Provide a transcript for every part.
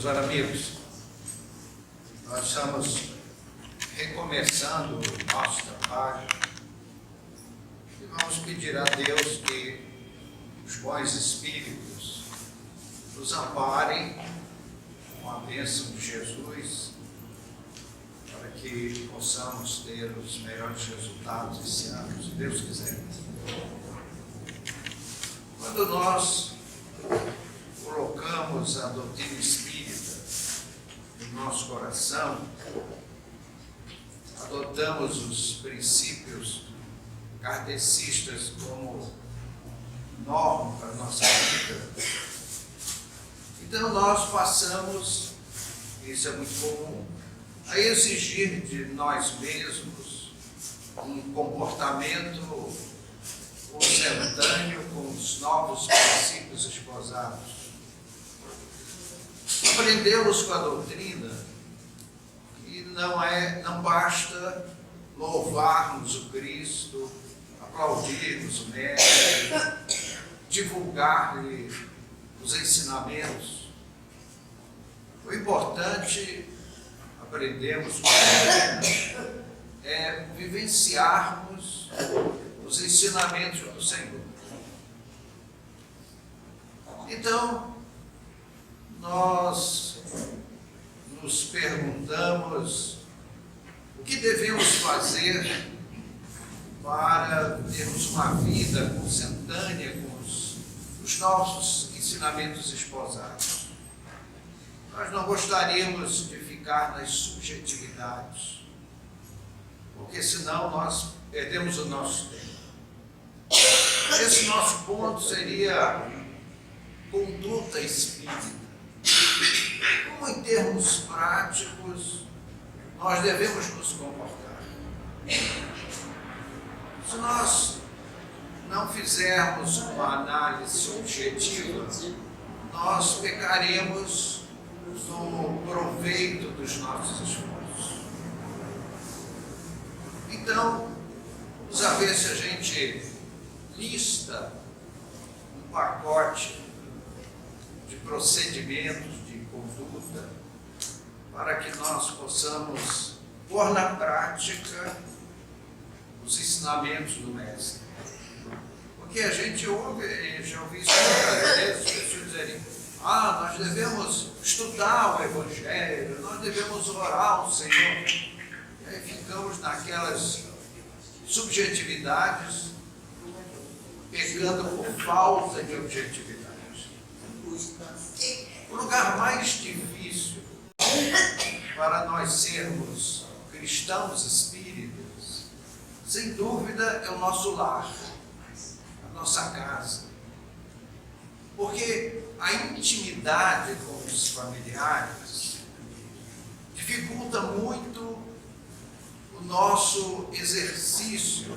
Meus amigos, nós estamos recomeçando o nosso trabalho e vamos pedir a Deus que os bons espíritos nos amparem com a bênção de Jesus para que possamos ter os melhores resultados esse ano, se Deus quiser. Quando nós colocamos a doutrina espírita no nosso coração, adotamos os princípios kardecistas como norma para a nossa vida, então nós passamos, isso é muito comum, a exigir de nós mesmos um comportamento consentâneo com os novos princípios esposados. Aprendemos com a doutrina que não basta louvarmos o Cristo, aplaudirmos o Mestre, divulgar-lhe os ensinamentos. O importante, aprendemos com a doutrina, é vivenciarmos os ensinamentos do Senhor. Então, nós nos perguntamos o que devemos fazer para termos uma vida consentânea com os nossos ensinamentos esposados. Nós não gostaríamos de ficar nas subjetividades, porque senão nós perdemos o nosso tempo. Esse nosso ponto seria conduta espírita. Como em termos práticos nós devemos nos comportar? Se nós não fizermos uma análise objetiva, nós pecaremos no proveito dos nossos esforços. Então, vamos ver se a gente lista um pacote de procedimentos, de conduta, para que nós possamos pôr na prática os ensinamentos do Mestre. Porque a gente ouve, já ouvi isso muitas vezes, as pessoas dizerem: nós devemos estudar o Evangelho, nós devemos orar ao Senhor. E aí ficamos naquelas subjetividades, pecando por falta de objetividade. O lugar mais difícil para nós sermos cristãos espíritas, sem dúvida, é o nosso lar, a nossa casa. Porque a intimidade com os familiares dificulta muito o nosso exercício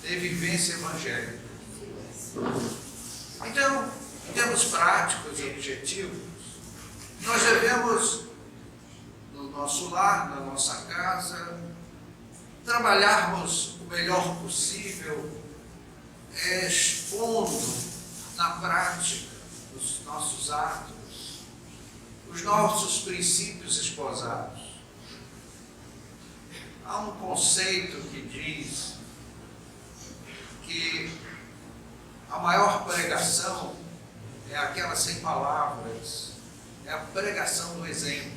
de vivência evangélica. Então, em termos práticos e objetivos, nós devemos, no nosso lar, na nossa casa, trabalharmos o melhor possível, expondo na prática os nossos atos, os nossos princípios esposados. Há um conceito que diz que a maior pregação é aquela sem palavras, é a pregação do exemplo.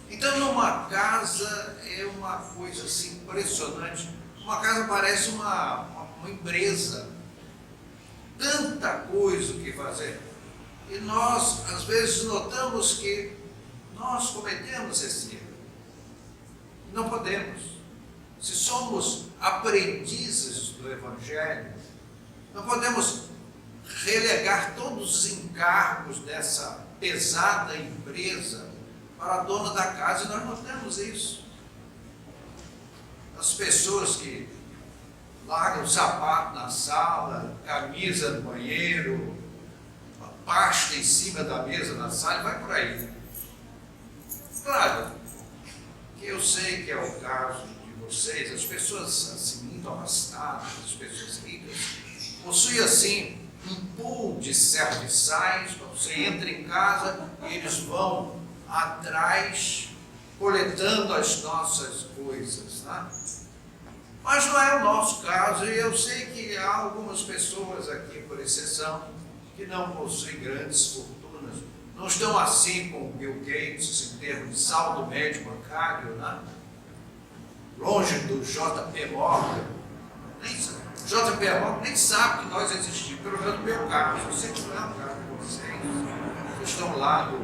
Então, numa casa é uma coisa assim impressionante. Uma casa parece uma empresa, tanta coisa que fazer. E nós, às vezes, notamos que nós cometemos esse erro. Não podemos. Se somos aprendizes do Evangelho, não podemos relegar todos os encargos dessa pesada empresa para a dona da casa, e nós não temos isso. As pessoas que largam sapato na sala, camisa no banheiro, pasta em cima da mesa na sala, e vai por aí. Claro que eu sei que é o caso de vocês, as pessoas assim muito abastadas, as pessoas ricas, possuem assim um pool de serviçais, você entra em casa e eles vão atrás, coletando as nossas coisas, né? Mas não é o nosso caso, e eu sei que há algumas pessoas aqui, por exceção, que não possuem grandes fortunas, não estão assim com o Bill Gates em termos de saldo médio bancário, né? Longe do JP Morgan. JP Morgan nem sabe que nós existimos, pelo menos no meu caso. Eu sei que não é o caso de vocês. Vocês estão lá no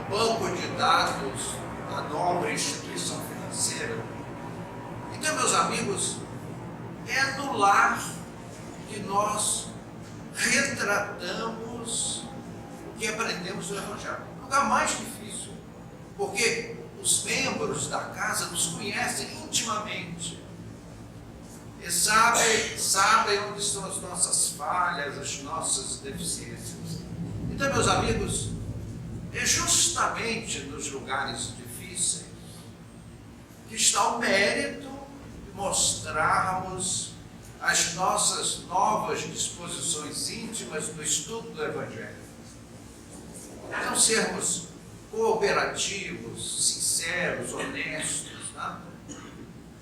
banco de dados da nobre instituição financeira. Então, meus amigos, é no lar que nós retratamos o que aprendemos no Evangelho. O lugar mais difícil, porque os membros da casa nos conhecem intimamente e sabem onde estão as nossas falhas, as nossas deficiências. Então, meus amigos, é justamente nos lugares difíceis que está o mérito de mostrarmos as nossas novas disposições íntimas no estudo do Evangelho. Não sermos cooperativos, sinceros, honestos, né?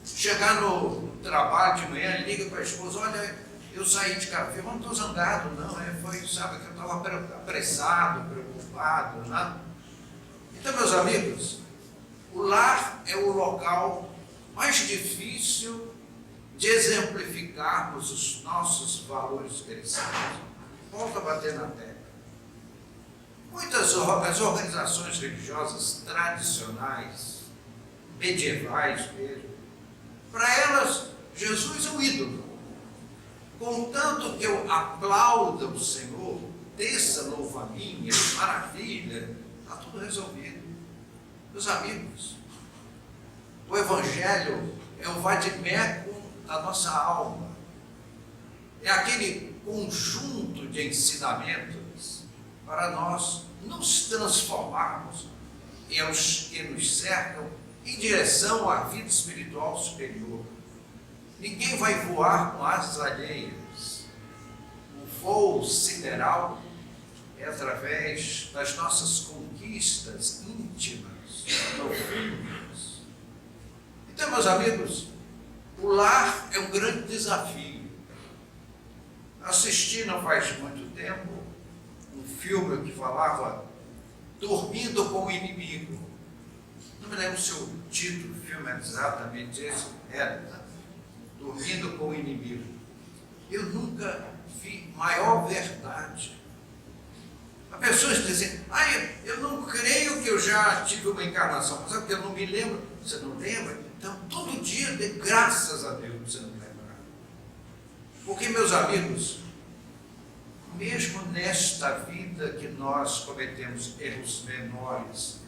Chegar no trabalho de manhã, liga para a esposa, olha, eu saí de casa, eu não estou zangado, não, foi, sabe, que eu estava apressado, preocupado, né? Então, meus amigos, o lar é o local mais difícil de exemplificarmos os nossos valores cristãos. Volto a bater na tecla. Muitas as organizações religiosas tradicionais, medievais mesmo, para elas, Jesus é o ídolo. Contanto que eu aplauda o Senhor, desça louva minha, maravilha, está tudo resolvido. Meus amigos, o Evangelho é o vade-mecum da nossa alma. É aquele conjunto de ensinamentos para nós nos transformarmos em os que nos cercam em direção à vida espiritual superior. Ninguém vai voar com asas alheias. O voo sideral é através das nossas conquistas íntimas, profundas. Então, meus amigos, o lar é um grande desafio. Assisti não faz muito tempo um filme que falava Dormindo com o Inimigo. Não me lembro se o título do filme é exatamente esse, era, né? Dormindo com o Inimigo. Eu nunca vi maior verdade. As pessoas dizem, eu não creio que eu já tive uma encarnação, mas porque eu não me lembro. Você não lembra? Então, todo dia dê graças a Deus para você não lembrar. Porque, meus amigos, mesmo nesta vida que nós cometemos erros menores,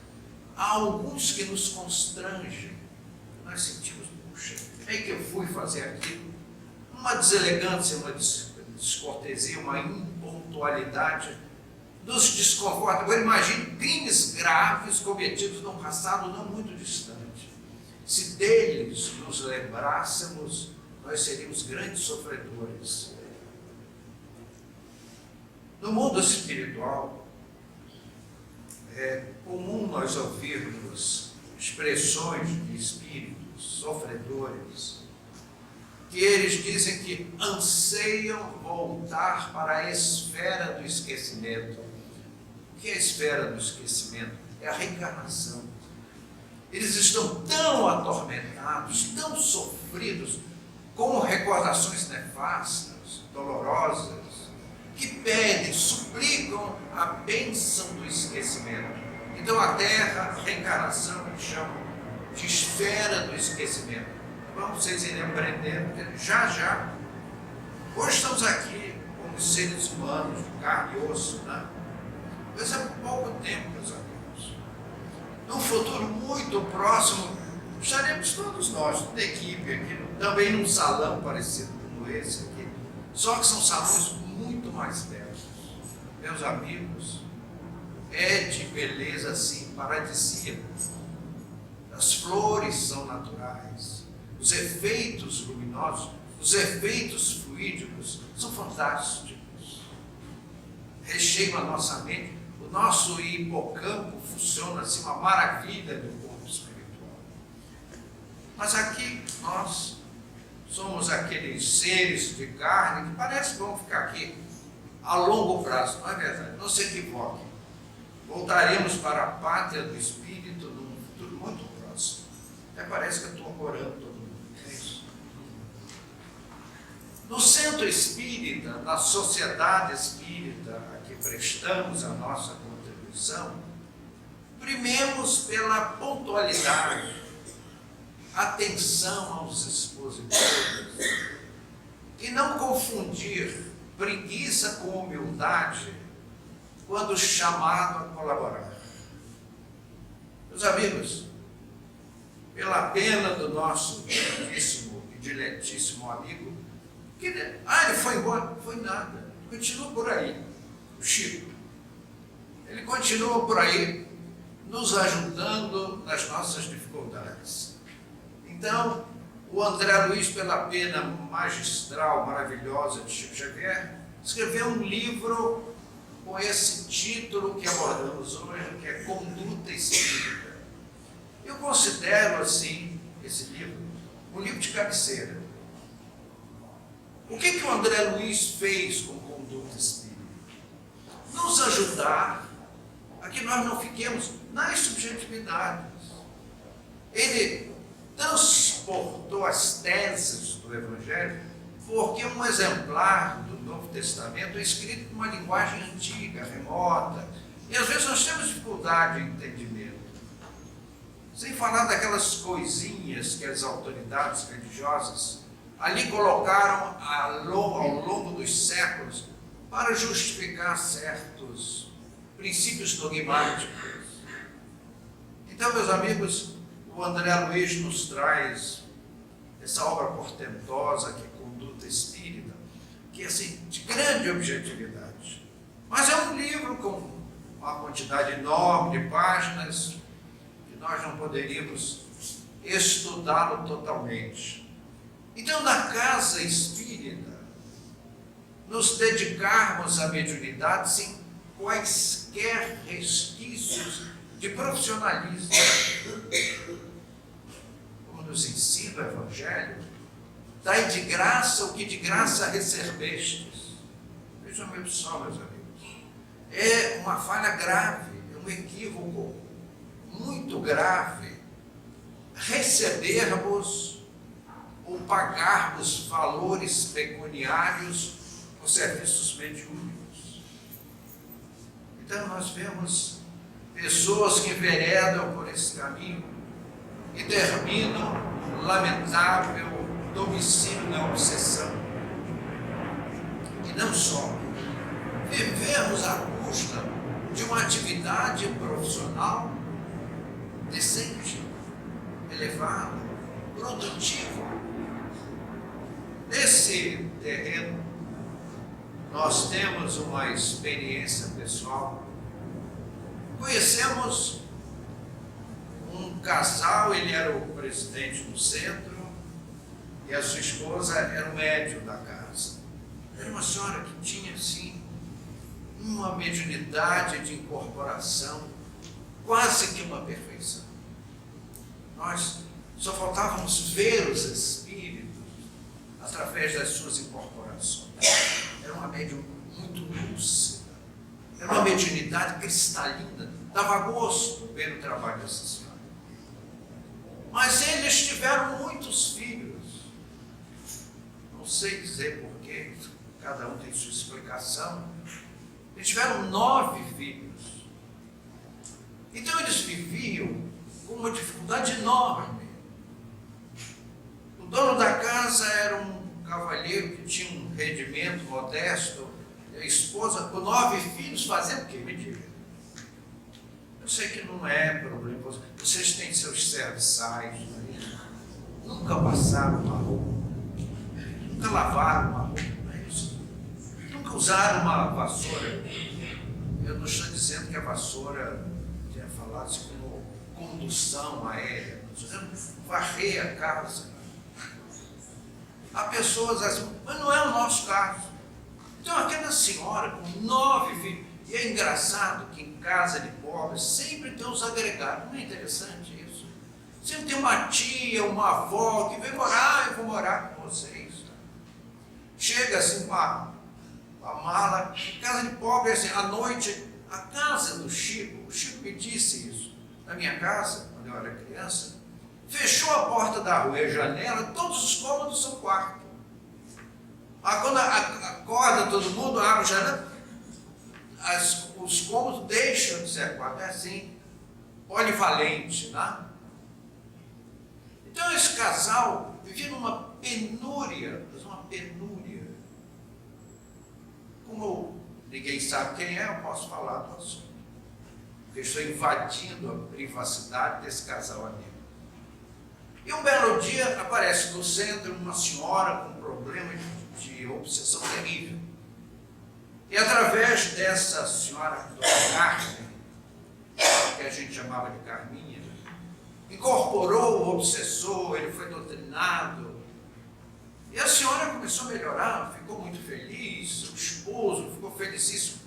há alguns que nos constrangem. Nós sentimos, puxa, é que eu fui fazer aquilo. Uma deselegância, uma descortesia, uma impontualidade nos desconforta. Agora imagine crimes graves cometidos num passado não muito distante. Se deles nos lembrássemos, nós seríamos grandes sofredores. No mundo espiritual, é comum nós ouvirmos expressões de espíritos sofredores, que eles dizem que anseiam voltar para a esfera do esquecimento. O que é a esfera do esquecimento? É a reencarnação. Eles estão tão atormentados, tão sofridos, com recordações nefastas, dolorosas, que pedem, suplicam a bênção do esquecimento. Então a Terra, a reencarnação, eles chamam de esfera do esquecimento. Vamos vocês irem aprendendo, já. Hoje estamos aqui como seres humanos, de carne e osso, né? Mas há pouco tempo, meus amigos. Num futuro muito próximo, estaremos todos nós, da equipe aqui, também num salão parecido como esse aqui, só que são salões muito mais belos. Meus amigos, é de beleza assim, paradisíaca. As flores são naturais, os efeitos luminosos, os efeitos fluídicos jurídicos são fantásticos, recheiam a nossa mente. O nosso hipocampo funciona assim, uma maravilha do corpo espiritual. Mas aqui nós somos aqueles seres de carne que parece que vão ficar aqui a longo prazo. Não é verdade? Não se equivoquem. Voltaremos para a pátria do Espírito num futuro muito próximo. Até parece que eu estou orando todo mundo. É isso. No centro espírita, na sociedade espírita a que prestamos a nossa contribuição, primemos pela pontualidade, atenção aos expositores, e não confundir preguiça com humildade quando chamado a colaborar. Meus amigos, pela pena do nosso queridíssimo e diletíssimo amigo, ele foi embora, foi nada, continua por aí, o Chico. Ele continua por aí, nos ajudando nas nossas dificuldades. Então, o André Luiz, pela pena magistral, maravilhosa de Chico Xavier, escreveu um livro com esse título que abordamos hoje, que é Conduta Espírita. Eu considero, assim, esse livro um livro de cabeceira. O que o André Luiz fez com Conduta Espírita? Nos ajudar a que nós não fiquemos nas subjetividades. Ele transportou as teses do Evangelho, porque um exemplar do Novo Testamento é escrito numa linguagem antiga, remota, e às vezes nós temos dificuldade de entendimento. Sem falar daquelas coisinhas que as autoridades religiosas ali colocaram ao longo dos séculos para justificar certos princípios dogmáticos. Então, meus amigos, o André Luiz nos traz essa obra portentosa que é Conduta Espírita, que é assim, de grande objetividade. Mas é um livro com uma quantidade enorme de páginas que nós não poderíamos estudá-lo totalmente. Então, na casa espírita, nos dedicarmos à mediunidade sem quaisquer resquícios de profissionalismo, como nos ensina o Evangelho, dai de graça o que de graça recebestes. Vejam só, meus amigos, é uma falha grave, é um equívoco muito grave recebermos ou pagarmos valores pecuniários por serviços mediúnicos. Então nós vemos pessoas que enveredam por esse caminho e terminam no lamentável domicílio da obsessão. E não só, vivemos à custa de uma atividade profissional decente, elevada, produtiva. Nesse terreno, nós temos uma experiência pessoal. Conhecemos um casal, ele era o presidente do centro e a sua esposa era o médium da casa. Era uma senhora que tinha, assim, uma mediunidade de incorporação, quase que uma perfeição. Nós só faltávamos ver os espíritos através das suas incorporações. Era uma médium muito lúcida, era uma mediunidade cristalina, dava gosto ver o trabalho dessa senhora. Mas eles tiveram muitos filhos, não sei dizer porquê, cada um tem sua explicação. Eles tiveram 9 filhos. Então eles viviam com uma dificuldade enorme. O dono da casa era um cavalheiro que tinha um rendimento modesto, e a esposa, com 9 filhos, fazendo o quê? Me diga. Eu sei que não é problema, vocês têm seus serviçais, nunca passaram uma roupa, nunca lavaram uma roupa, não é isso? Nunca usaram uma vassoura. Eu não estou dizendo que a vassoura, tinha falado assim, como condução aérea, estou dizendo varrer a casa. Há pessoas assim, mas não é o nosso nosso caso. Então, aquela senhora com 9 filhos, e é engraçado que em casa de pobre sempre tem os agregados, não é interessante isso? Sempre tem uma tia, uma avó que vem morar, eu vou morar com vocês. Chega assim com a mala, em casa de pobre, assim, à noite, a casa do Chico, o Chico me disse isso, na minha casa, quando eu era criança, fechou a porta da rua e a janela, todos os cômodos são quarto. Quando acorda todo mundo, abre a janela, os cômodos deixam de ser quarto, é assim, polivalente, né? Então esse casal vivia numa penúria, como ninguém sabe quem é, eu posso falar do assunto, porque estou invadindo a privacidade desse casal amigo. E um belo dia aparece no centro uma senhora com um problema de obsessão terrível. E através dessa senhora, Dona Carmen, que a gente chamava de Carminha, incorporou o obsessor, ele foi doutrinado. E a senhora começou a melhorar, ficou muito feliz, o esposo ficou felicíssimo.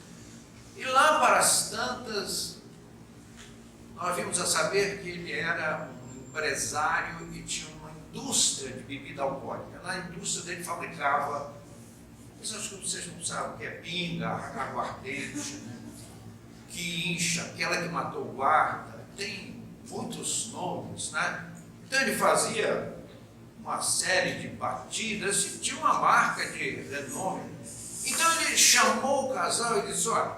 E lá para as tantas, nós vimos a saber que ele era um empresário e tinha uma indústria de bebida alcoólica. Na indústria dele fabricava, essas coisas vocês não sabem o que é, pinga, aguardente, né? Que incha, aquela que matou o guarda, tem muitos nomes, né? Então ele fazia uma série de batidas e tinha uma marca de renome. Então ele chamou o casal e disse: olha,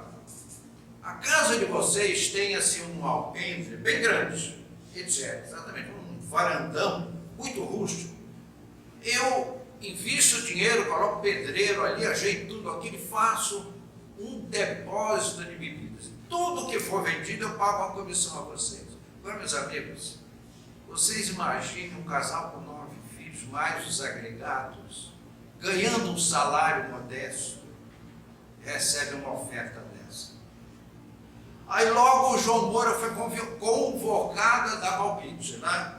a casa de vocês tem assim um alpendre bem grande, etc. Exatamente, um varandão muito rústico. Eu invisto dinheiro, coloco pedreiro ali, ajeito tudo aquilo e faço um depósito de bebidas. Tudo que for vendido eu pago uma comissão a vocês. Agora, meus amigos, vocês imaginem um casal com 9 filhos, mais os agregados, ganhando um salário modesto, recebe uma oferta dessa. Aí logo o João Moura foi convocado a dar palpite, né?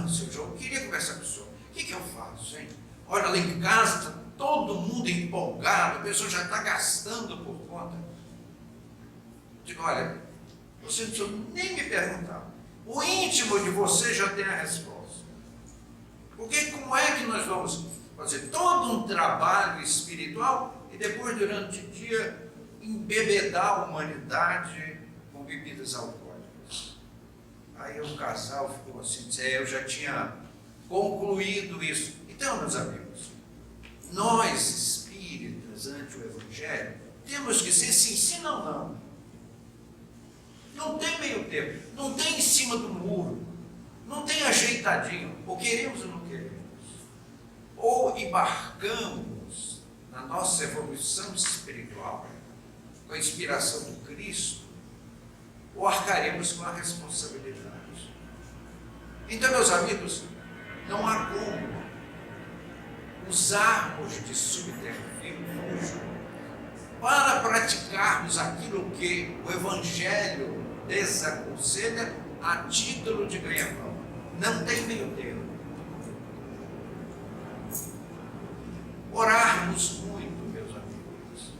Seu João, eu queria conversar com o senhor. O que eu faço, hein? Olha, lá em casa está todo mundo empolgado, a pessoa já está gastando por conta. Digo, olha, você não precisa nem me perguntar. O íntimo de você já tem a resposta. Porque como é que nós vamos fazer todo um trabalho espiritual e depois, durante o dia, embebedar a humanidade com bebidas alcoólicas? Aí o casal ficou assim, eu já tinha concluído isso. Então, meus amigos, nós espíritas, ante o Evangelho, temos que ser sim, sim, não, não. Não tem meio termo, não tem em cima do muro, não tem ajeitadinho, ou queremos ou não queremos. Ou embarcamos na nossa evolução espiritual, com a inspiração do Cristo, ou arcaremos com a responsabilidade. Então, meus amigos, não há como usarmos de subterfúgio para praticarmos aquilo que o Evangelho desaconselha a título de ganha-pão. Não tem meio termo. Orarmos muito, meus amigos,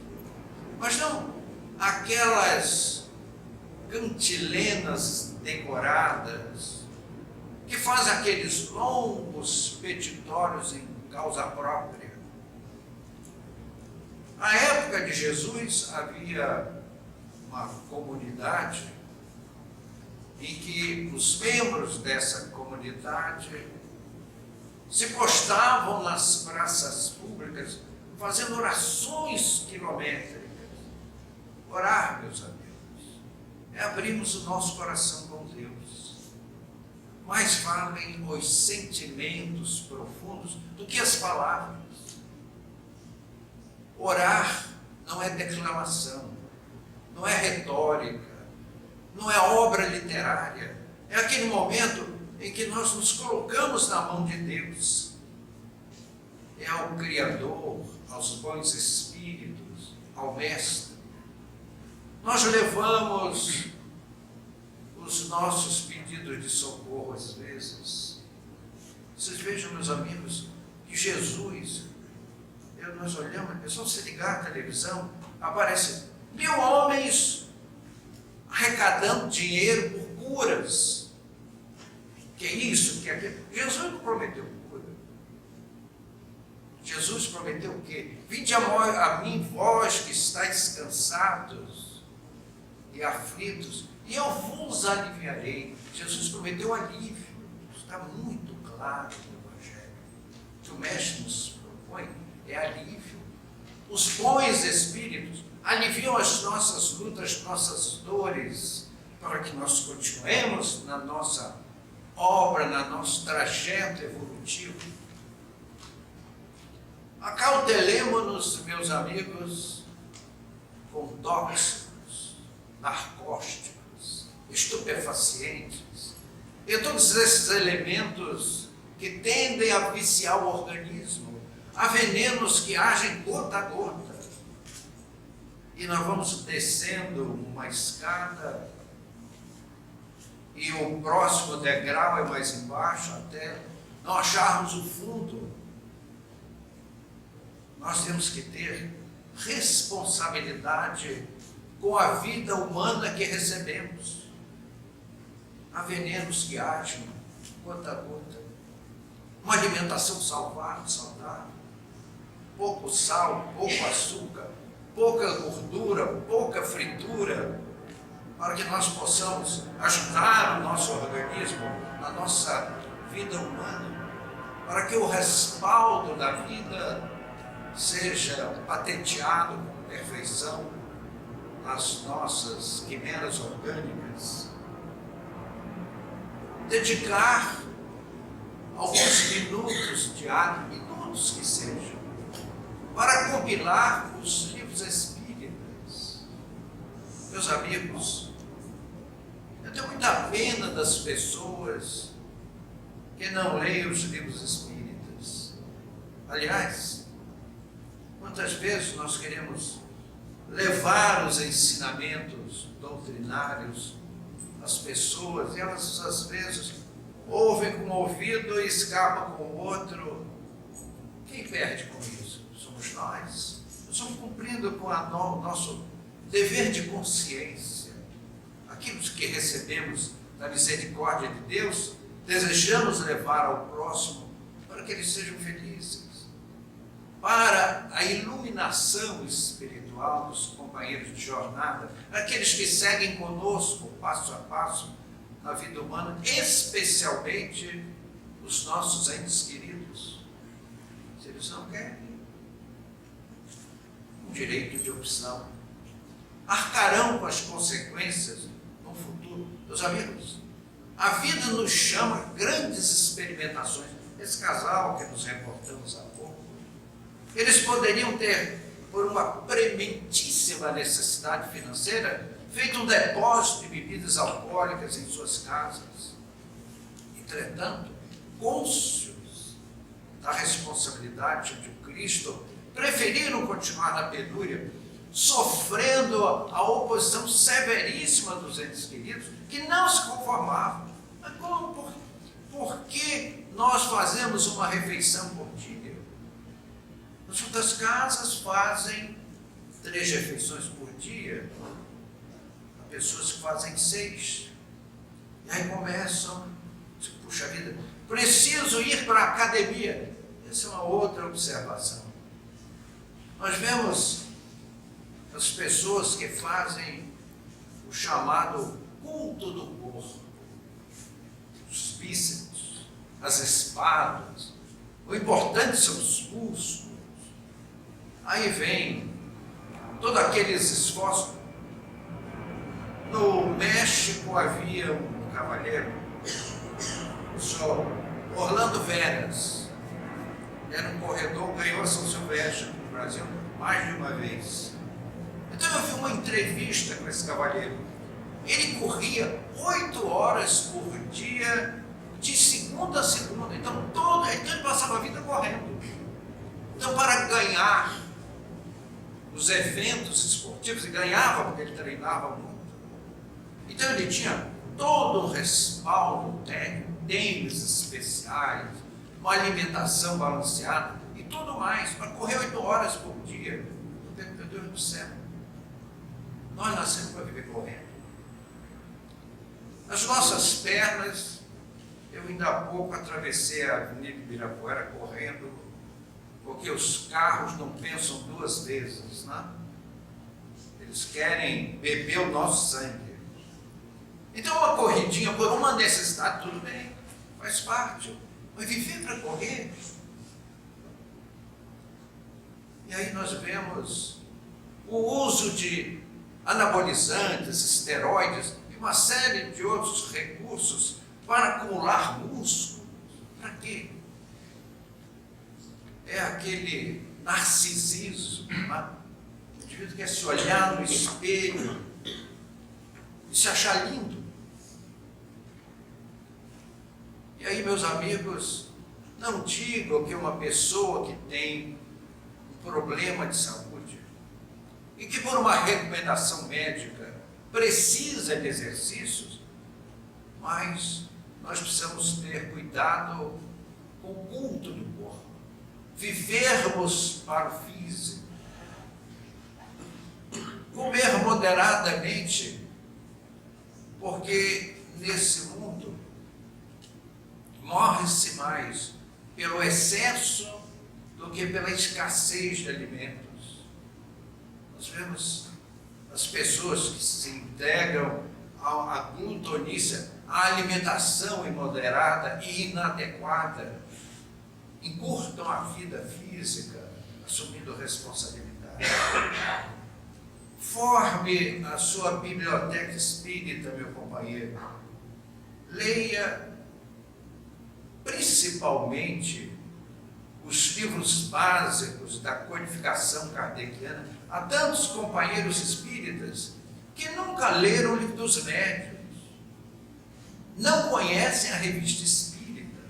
mas não aquelas cantilenas decoradas que fazem aqueles longos petitórios em causa própria. Na época de Jesus havia uma comunidade em que os membros dessa comunidade se postavam nas praças públicas fazendo orações quilométricas. Orar, meus amigos, é abrirmos o nosso coração com Deus. Mais valem os sentimentos profundos do que as palavras. Orar não é declamação, não é retórica, não é obra literária. É aquele momento em que nós nos colocamos na mão de Deus. É ao Criador, aos bons espíritos, ao Mestre. Nós levamos os nossos pedidos de socorro às vezes. Vocês vejam, meus amigos, que Jesus porque nós olhamos, é só se ligar a televisão, aparece 1000 homens arrecadando dinheiro por curas. Que é isso, que é aquilo. Jesus não prometeu cura. Jesus prometeu o quê? Vinde a mim, vós que estáis cansados e aflitos, e eu vos aliviarei. Jesus prometeu alívio. Está muito claro no Evangelho. O que o Mestre nos propõe é alívio. Os bons espíritos aliviam as nossas lutas, nossas dores, para que nós continuemos na nossa obra, no nosso trajeto evolutivo. Acautelemo-nos, meus amigos, com tóxicos, narcóticos, estupefacientes, e todos esses elementos que tendem a viciar o organismo, há venenos que agem gota a gota. E nós vamos descendo uma escada, e o próximo degrau é mais embaixo, até não acharmos o fundo. Nós temos que ter responsabilidade com a vida humana que recebemos. Há venenos que agem gota a gota. Uma alimentação saudável, pouco sal, pouco açúcar, pouca gordura, pouca fritura, para que nós possamos ajudar o nosso organismo, a nossa vida humana, para que o respaldo da vida seja patenteado com perfeição nas nossas quimeras orgânicas. Dedicar alguns minutos diários, minutos que sejam, para compilar os livros espíritas. Meus amigos, eu tenho muita pena das pessoas que não leem os livros espíritas. Aliás, quantas vezes nós queremos levar os ensinamentos doutrinários às pessoas, e elas às vezes ouvem com um ouvido e escapam com o outro. Quem perde com isso? Somos nós. Nós estamos cumprindo com o nosso dever de consciência. Aquilo que recebemos da misericórdia de Deus, desejamos levar ao próximo para que eles sejam felizes. Para a iluminação espiritual dos companheiros de jornada, aqueles que seguem conosco passo a passo na vida humana, especialmente os nossos entes queridos. Se eles não querem, um direito de opção, arcarão com as consequências no futuro. Meus amigos, a vida nos chama a grandes experimentações. Esse casal que nos reportamos há pouco, eles poderiam ter, por uma prementíssima necessidade financeira, feito um depósito de bebidas alcoólicas em suas casas. Entretanto, cônscios da responsabilidade de Cristo, preferiram continuar na penúria, sofrendo a oposição severíssima dos entes queridos, que não se conformavam. Mas como? Por que nós fazemos uma refeição por dia? As outras casas fazem 3 refeições por dia. Há pessoas que fazem 6. E aí começam, puxa vida, preciso ir para a academia. Essa é uma outra observação. Nós vemos as pessoas que fazem o chamado culto do corpo, os bíceps, as espáduas. O importante são os músculos. Aí vem todos aqueles esforços. No México havia um cavalheiro, o senhor Orlando Veras. Era um corredor, ganhou a São Silvestre no Brasil mais de uma vez. Então eu vi uma entrevista com esse cavalheiro. Ele corria 8 horas por dia, de segunda a segunda. Então ele passava a vida correndo. Então, para ganhar os eventos esportivos, e ganhava porque ele treinava muito. Então ele tinha todo o respaldo técnico, tênis especiais, uma alimentação balanceada, e tudo mais, para correr 8 horas por dia. Meu Deus do céu. Nós nascemos para viver correndo. As nossas pernas, eu ainda há pouco atravessei a Avenida Ibirapuera correndo, porque os carros não pensam 2 vezes, né? Eles querem beber o nosso sangue. Então uma corridinha por uma necessidade, tudo bem, faz parte. Mas viver para correr. E aí nós vemos o uso de anabolizantes, esteroides e uma série de outros recursos para acumular músculos. Para quê? É aquele narcisismo, né? O indivíduo quer se olhar no espelho e se achar lindo. E aí, meus amigos, não digam que uma pessoa que tem um problema de saúde e que por uma recomendação médica precisa de exercícios, mas nós precisamos ter cuidado com o culto do corpo, vivermos para o físico, comer moderadamente, porque nesse mundo morre-se mais pelo excesso do que pela escassez de alimentos. Nós vemos as pessoas que se integram à glutonícia, à alimentação imoderada e inadequada, encurtam a vida física, assumindo responsabilidade. Forme a sua biblioteca espírita, meu companheiro. Leia principalmente os livros básicos da codificação kardeciana. Há tantos companheiros espíritas que nunca leram o livro dos médiuns, não conhecem a revista espírita,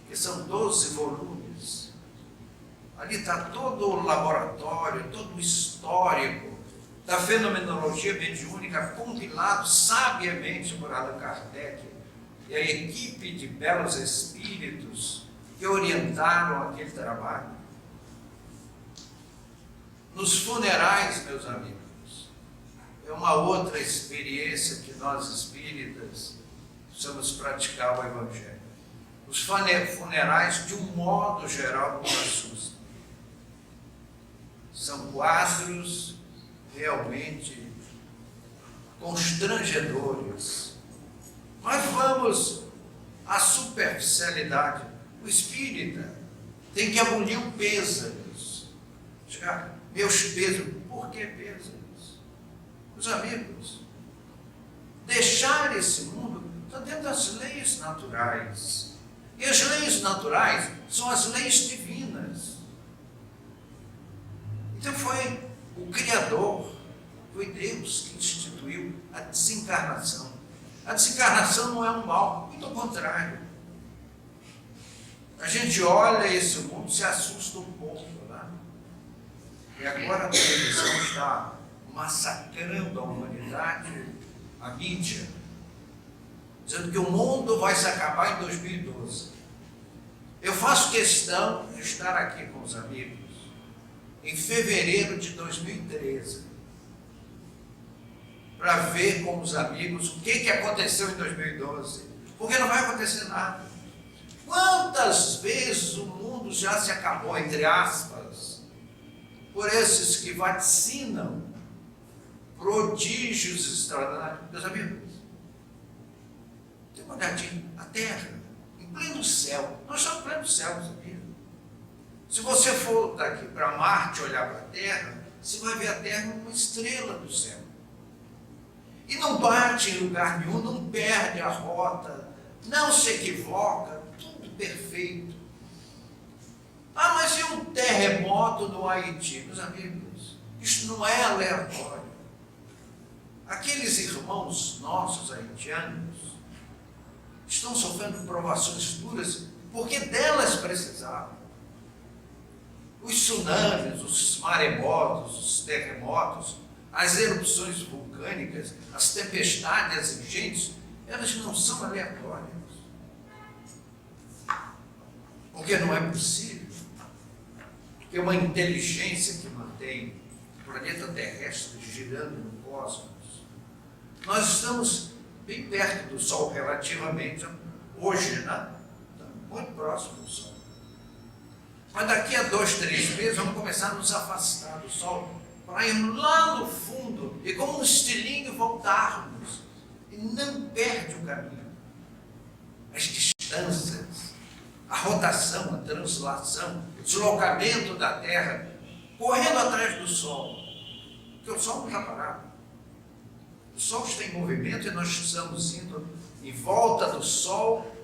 que são 12 volumes. Ali está todo o laboratório, todo o histórico da fenomenologia mediúnica, compilado sabiamente por Allan Kardec e a equipe de belos espíritos que orientaram aquele trabalho. Nos funerais, meus amigos, é uma outra experiência que nós espíritas precisamos praticar o Evangelho. Os funerais, de um modo geral, nos assustam. São quadros realmente constrangedores. Mas vamos à superficialidade. O espírita tem que abolir o pêsames. Meus pêsames. Por que pêsames? Meus amigos, deixar esse mundo está dentro das leis naturais. E as leis naturais são as leis divinas. Então foi o Criador, foi Deus que instituiu a desencarnação. A desencarnação não é um mal, muito ao contrário. A gente olha esse mundo e se assusta um pouco, né? E agora a televisão está massacrando a humanidade, a mídia, dizendo que o mundo vai se acabar em 2012. Eu faço questão de estar aqui com os amigos em fevereiro de 2013, para ver com os amigos o que aconteceu em 2012, porque não vai acontecer nada. Quantas vezes o mundo já se acabou, entre aspas, por esses que vaticinam prodígios extraordinários? Meus amigos, tem uma olhadinha, a Terra, em pleno céu, nós estamos em pleno céu, sabia? Se você for daqui para Marte olhar para a Terra, você vai ver a Terra como uma estrela do céu. E não bate em lugar nenhum, não perde a rota, não se equivoca, tudo perfeito. Ah, mas e um terremoto no Haiti? Meus amigos, isso não é aleatório. Aqueles irmãos nossos haitianos estão sofrendo provações duras porque delas precisavam. Os tsunamis, os maremotos, os terremotos, as erupções vulcânicas, as tempestades, as enchentes, elas não são aleatórias. Porque não é possível que é uma inteligência que mantém o planeta terrestre girando no cosmos. Nós estamos bem perto do Sol relativamente hoje, né? Estamos muito próximo do Sol. Mas daqui a 2, 3 meses vamos começar a nos afastar do Sol para ir lá no fundo e como um estilingue voltarmos. E não perde o caminho. As distâncias, a rotação, a translação, o deslocamento da Terra, correndo atrás do Sol. Porque o Sol não está parado. O Sol está em movimento e nós estamos indo em volta do Sol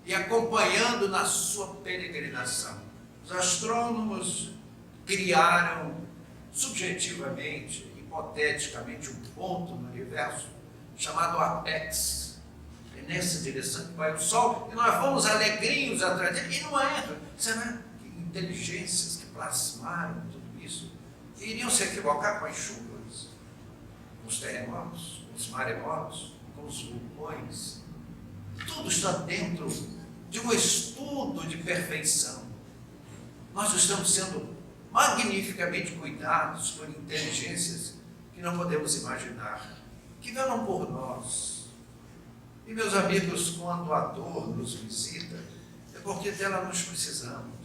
e acompanhando na sua peregrinação. Os astrônomos criaram subjetivamente, hipoteticamente, um ponto no universo chamado Apex. É nessa direção que vai o Sol e nós vamos alegrinhos atrás dele. E não é. Será que inteligências que plasmaram tudo isso iriam se equivocar com as chuvas, com os terremotos, com os maremotos, com os vulcões? Tudo está dentro de um estudo de perfeição. Nós estamos sendo magnificamente cuidados por inteligências que não podemos imaginar, que velam por nós. E, meus amigos, quando a dor nos visita, é porque dela nós precisamos.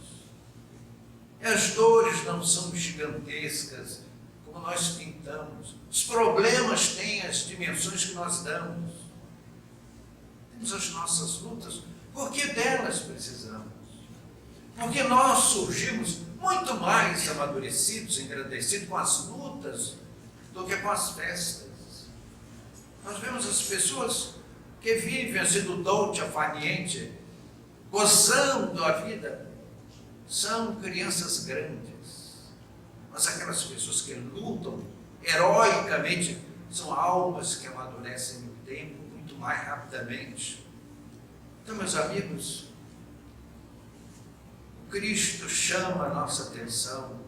E as dores não são gigantescas, como nós pintamos. Os problemas têm as dimensões que nós damos. Temos as nossas lutas, porque delas precisamos. Porque nós surgimos muito mais amadurecidos, engrandecidos com as lutas do que com as festas. Nós vemos as pessoas que vivem assim do dolce faniente, gozando a vida, são crianças grandes. Mas aquelas pessoas que lutam heroicamente são almas que amadurecem no tempo muito mais rapidamente. Então, meus amigos, Cristo chama a nossa atenção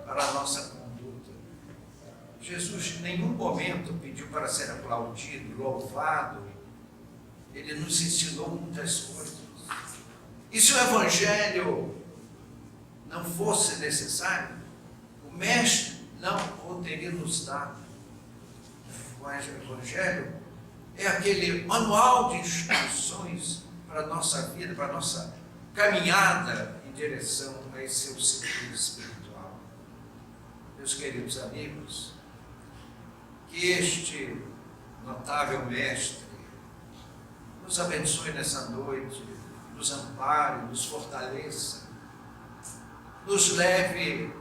para a nossa conduta. Jesus em nenhum momento pediu para ser aplaudido, louvado. Ele nos ensinou muitas coisas. E se o Evangelho não fosse necessário, o Mestre não o teria nos dado. O Evangelho é aquele manual de instruções para a nossa vida, para a nossa caminhada em direção a esse seu sentido espiritual. Meus queridos amigos, que este notável Mestre nos abençoe nessa noite, nos ampare, nos fortaleça, nos leve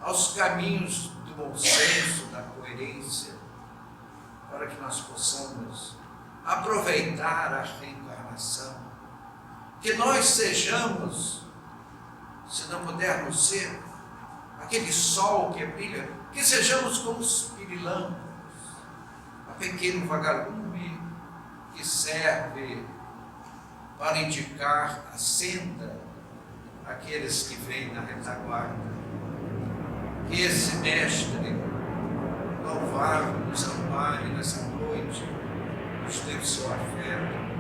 aos caminhos do bom senso, da coerência, para que nós possamos aproveitar a reencarnação. Que nós sejamos, se não pudermos ser, aquele sol que brilha, que sejamos como os pirilampos, a pequeno vagalume que serve para indicar a senda àqueles que vêm na retaguarda. Que esse Mestre louvável nos ampare nessa noite, nos dê o seu afeto,